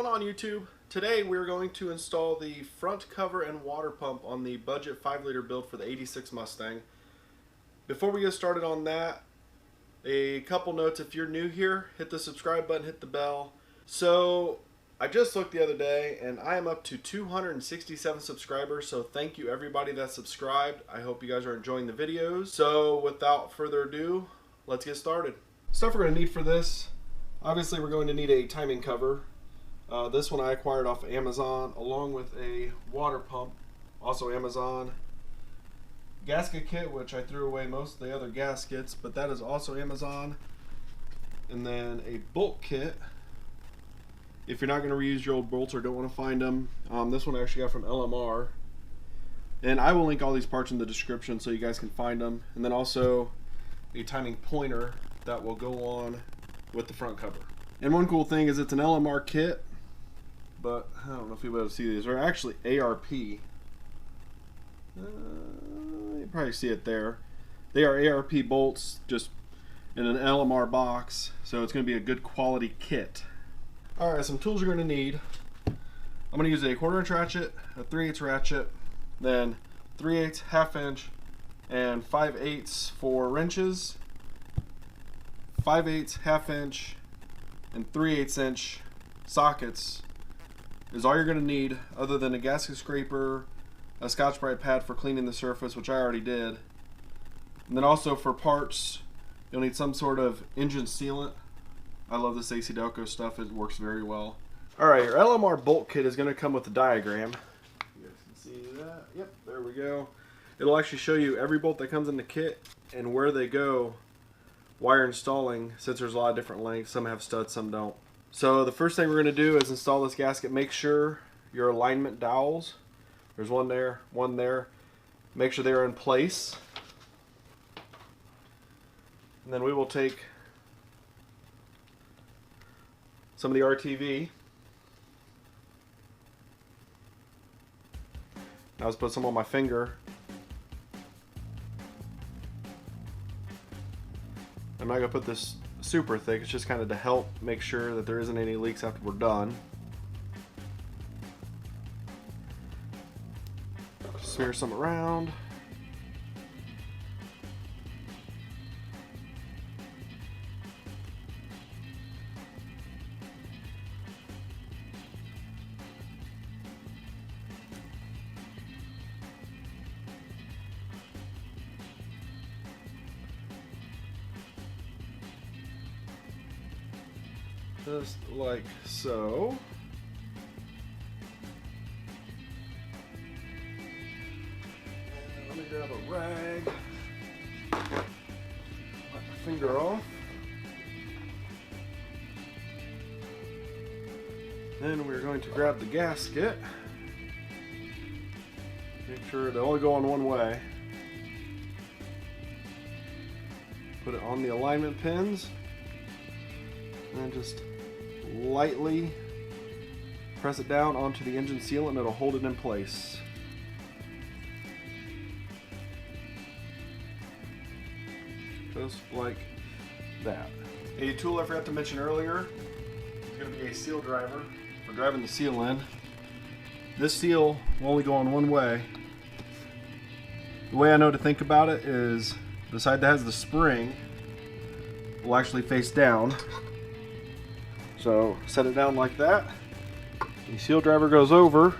going on, YouTube? Today we're going to install the front cover and water pump on the budget 5-liter build for the 86 Mustang. Before we get started on that, a couple notes. If you're new here, hit the subscribe button, hit the bell. So I just looked the other day and I am up to 267 subscribers, so thank you everybody that's subscribed. I hope you guys are enjoying the videos. So without further ado, let's get started. Stuff we're going to need for this: obviously we're going to need a timing cover. This one I acquired off of Amazon, along with a water pump, also Amazon. Gasket kit, which I threw away most of the other gaskets, but that is also Amazon. And then a bolt kit, if you're not going to reuse your old bolts or don't want to find them. This one I actually got from LMR. And I will link all these parts in the description so you guys can find them. And then also a timing pointer that will go on with the front cover. And one cool thing is it's an LMR kit, but I don't know if you'll be able to see these. They're actually ARP. You probably see it there. They are ARP bolts, just in an LMR box, so it's going to be a good quality kit. Alright, some tools you're going to need. I'm going to use a 1/4 inch ratchet, a 3/8 ratchet, then 3/8, 1/2 inch, and 5/8 for wrenches, 5/8, 1/2 inch, and 3/8 inch sockets is all you're going to need, other than a gasket scraper, a Scotch-Brite pad for cleaning the surface, which I already did. And then also for parts, you'll need some sort of engine sealant. I love this AC Delco stuff, it works very well. Alright, your LMR bolt kit is going to come with a diagram. You guys can see that. Yep, there we go. It'll actually show you every bolt that comes in the kit and where they go while you're installing, since there's a lot of different lengths. Some have studs, some don't. So the first thing we're going to do is install this gasket. Make sure your alignment dowels, there's one there, make sure they're in place. And then we will take some of the RTV. Now let's put some on my finger. I'm not going to put this super thick, it's just kind of to help make sure that there isn't any leaks after we're done. Smear some around. Just like so. And let me grab a rag, wipe my finger off. Then we're going to grab the gasket. Make sure they only go on one way. Put it on the alignment pins. And just lightly press it down onto the engine sealant and it'll hold it in place. Just like that. A tool I forgot to mention earlier is going to be a seal driver for driving the seal in. This seal will only go on one way. The way I know to think about it is the side that has the spring will actually face down. So set it down like that. The seal driver goes over.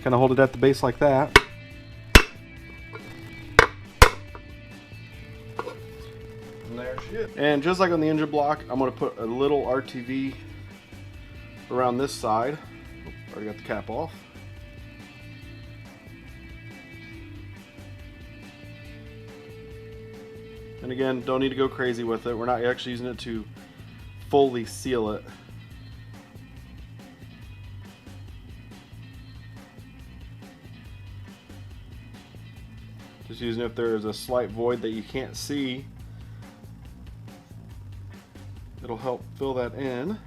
Kind of hold it at the base like that. And there she is. And just like on the engine block, I'm going to put a little RTV around this side. Already got the cap off. And again, don't need to go crazy with it. We're not actually using it to fully seal it. Just using it if there is a slight void that you can't see. It'll help fill that in.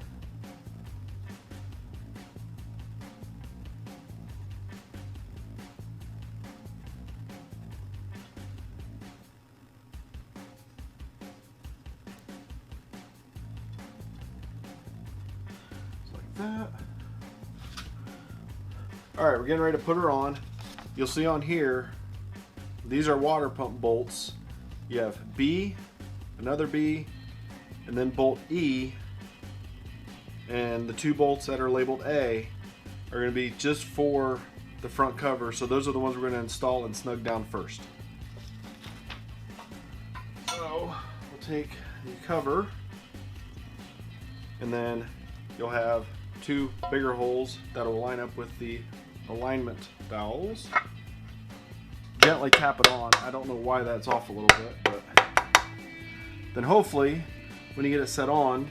that. All right, we're getting ready to put her on. You'll see on here, these are water pump bolts. You have B, another B, and then bolt E. And the 2 bolts that are labeled A are going to be just for the front cover. So those are the ones we're going to install and snug down first. So we'll take the cover, and then you'll have 2 bigger holes that will line up with the alignment dowels. Gently tap it on. I don't know why that's off a little bit, but then hopefully when you get it set on,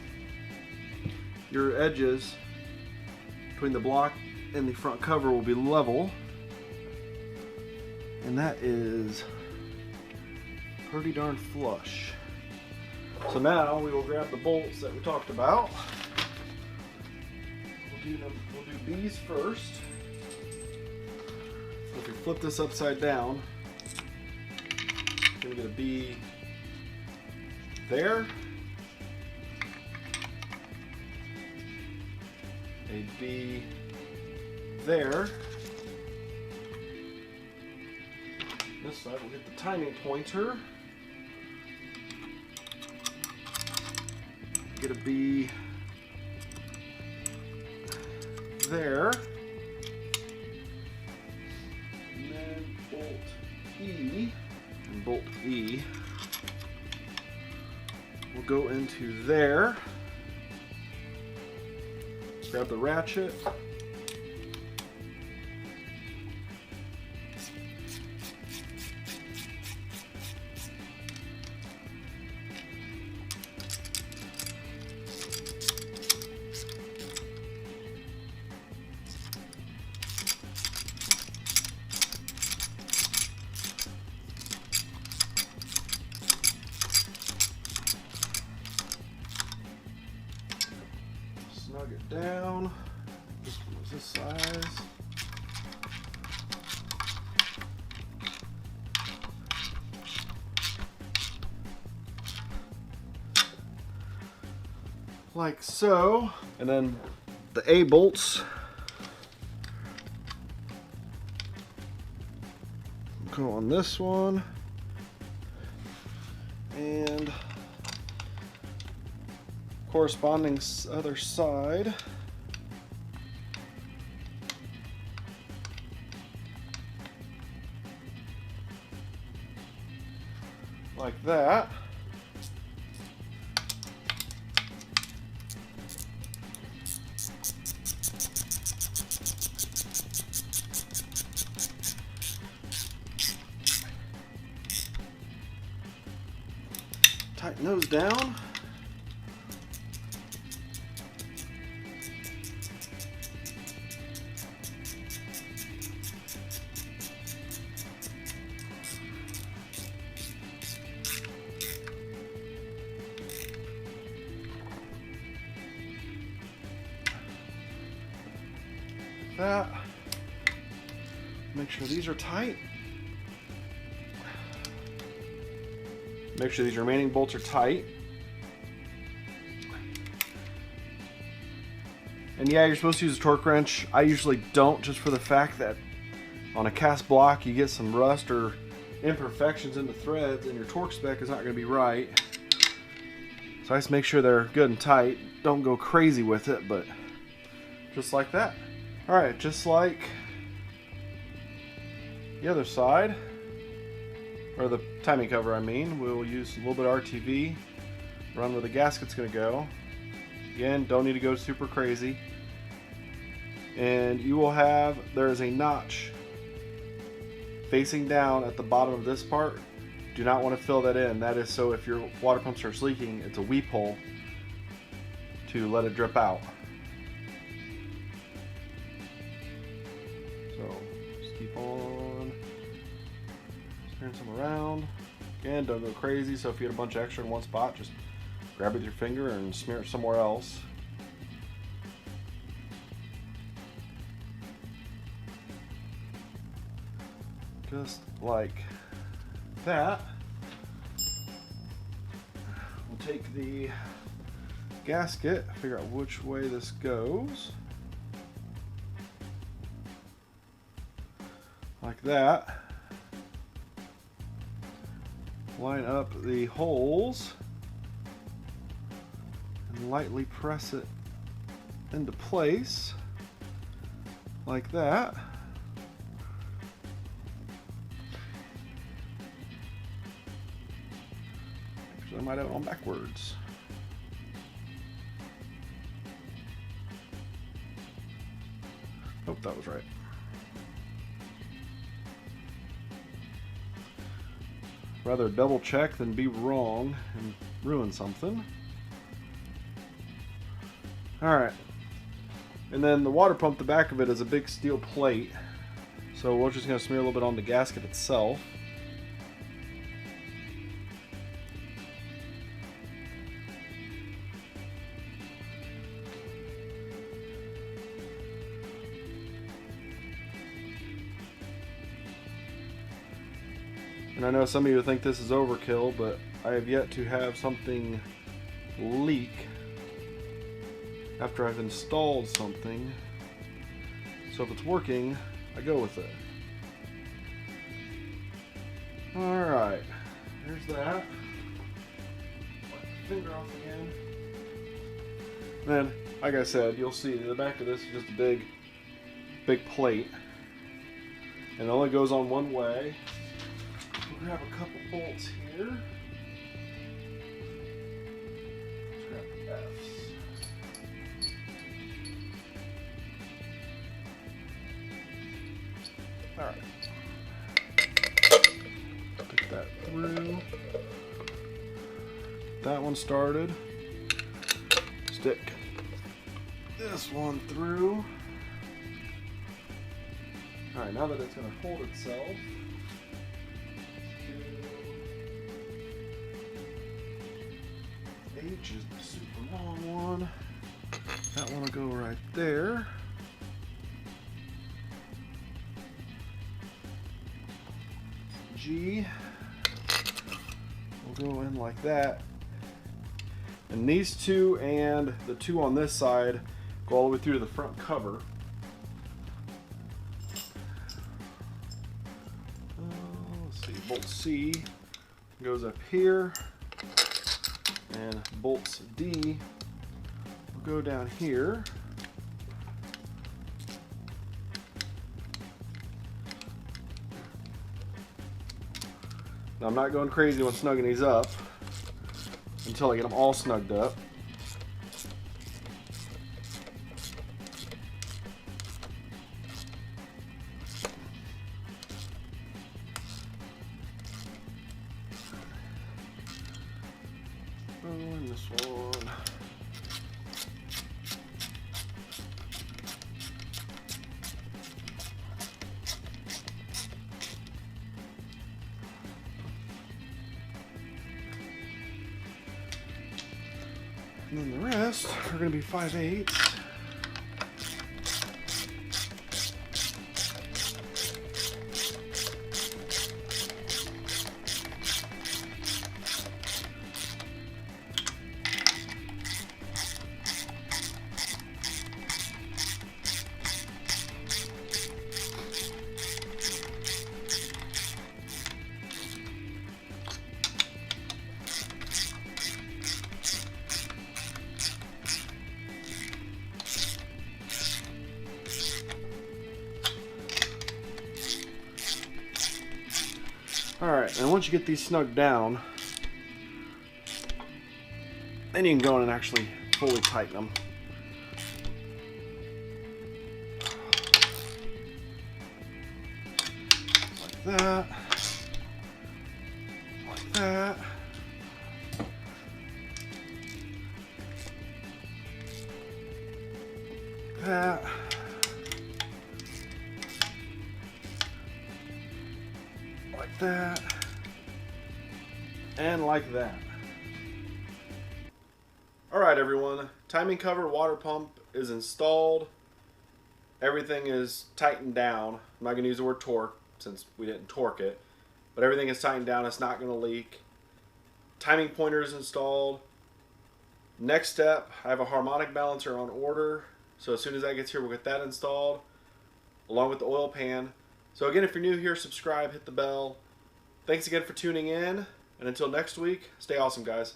your edges between the block and the front cover will be level, and that is pretty darn flush. So now we will grab the bolts that we talked about. We'll do these first. If we flip this upside down, you're going to get a B there, a B there. This side we'll get the timing pointer. Get a B there. And then bolt E. And bolt E will go into there. Grab the ratchet. Snug it down. This one was this size. Like so. And then the A bolts go on this one. And corresponding other side. Like that. Tighten those down. That. Make sure these are tight. Make sure these remaining bolts are tight. And yeah, you're supposed to use a torque wrench. I usually don't, just for the fact that on a cast block you get some rust or imperfections in the threads and your torque spec is not going to be right. So I just make sure they're good and tight. Don't go crazy with it, but just like that. Alright, just like the other side, or the timing cover I mean, we'll use a little bit of RTV, run where the gasket's going to go. Again, don't need to go super crazy. And you will have, there is a notch facing down at the bottom of this part. Do not want to fill that in. That is so if your water pump starts leaking, it's a weep hole to let it drip out. So just keep on turn some around. Again, don't go crazy. So if you had a bunch of extra in one spot, just grab it with your finger and smear it somewhere else. Just like that. We'll take the gasket, figure out which way this goes. like that. Line up the holes and lightly press it into place like that. Actually, I might have it on backwards. Hope that was right. Rather double check than be wrong and ruin something. Alright. And then the water pump, the back of it is a big steel plate. So we're just going to smear a little bit on the gasket itself. And I know some of you think this is overkill, but I have yet to have something leak after I've installed something. So if it's working, I go with it. Alright, there's that. Wipe the finger off again. Then, like I said, you'll see the back of this is just a big plate. And it only goes on one way. We'll grab a couple bolts here. Let's grab the F's. Alright. Get that through. That one started. Stick this one through. Alright, now that it's going to hold itself, H is the super long one. That one will go right there. G will go in like that. And these two and the two on this side go all the way through to the front cover. Let's see, bolt C goes up here. And bolts D will go down here. Now I'm not going crazy when snugging these up until I get them all snugged up. And this one. And then the rest are going to be 5/8. Alright, and once you get these snugged down, then you can go in and actually fully tighten them. Like that. Like that. Like that. Like that, and like that. Alright everyone, timing cover water pump is installed. Everything is tightened down. I'm not going to use the word torque since we didn't torque it, but everything is tightened down. It's not going to leak. Timing pointer is installed. Next step, I have a harmonic balancer on order, so as soon as that gets here we'll get that installed along with the oil pan. So again, if you're new here, subscribe, hit the bell. Thanks again for tuning in, and until next week, stay awesome, guys.